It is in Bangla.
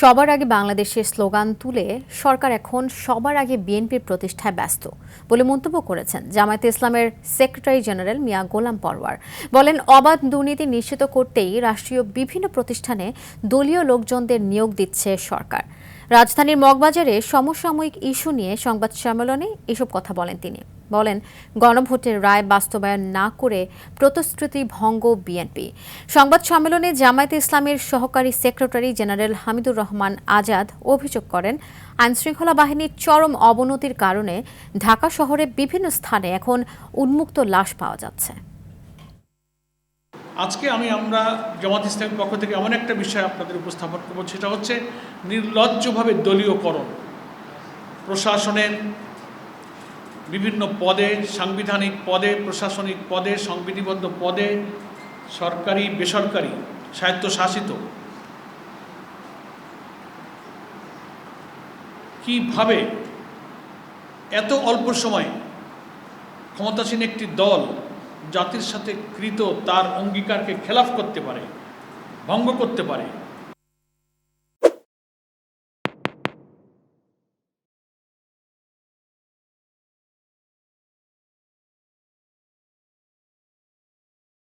সবার আগে বাংলাদেশের স্লোগান তুলে সরকার এখন সবার আগে বিএনপির প্রতিষ্ঠায় ব্যস্ত বলে মন্তব্য করেছেন জামায়াতে ইসলামের সেক্রেটারি জেনারেল মিয়া গোলাম পরওয়ার। বলেন, অবাধ দুর্নীতি নিশ্চিত করতেই রাষ্ট্রীয় বিভিন্ন প্রতিষ্ঠানে দলীয় লোকজনদের নিয়োগ দিচ্ছে সরকার। রাজধানীর মগবাজারে সমসাময়িক ইস্যু নিয়ে সংবাদ সম্মেলনে এসব কথা বলেন তিনি। বলেন, গণভোটের রায় বাস্তবায়ন না করে প্রতিশ্রুতি ভঙ্গ বিএনপি। সংবাদ সম্মেলনে জামায়াতে ইসলামের সহকারী সেক্রেটারি জেনারেল হামিদুর রহমান আজাদ অভিযোগ করেন, আইনশৃঙ্খলা বাহিনীর চরম অবনতির কারণে ঢাকা শহরে বিভিন্ন স্থানে এখন উন্মুক্ত লাশ পাওয়া যাচ্ছে। আজকে আমরা জামায়াত ইসলামের পক্ষ থেকে এমন একটা বিষয় আপনাদের উপস্থাপন করব, সেটা হচ্ছে নির্লজ্জভাবে দলীয়করণ। প্রশাসনের বিভিন্ন পদে, সাংবিধানিক পদে, প্রশাসনিক পদে, সংবিধিবদ্ধ পদে, সরকারি বেসরকারি স্বায়ত্তশাসিত, কিভাবে এত অল্প সময়ে ক্ষমতাসীন একটি দল জাতির সাথে কৃত তার অঙ্গীকারকে খেলাফ করতে পারে, ভঙ্গ করতে পারে।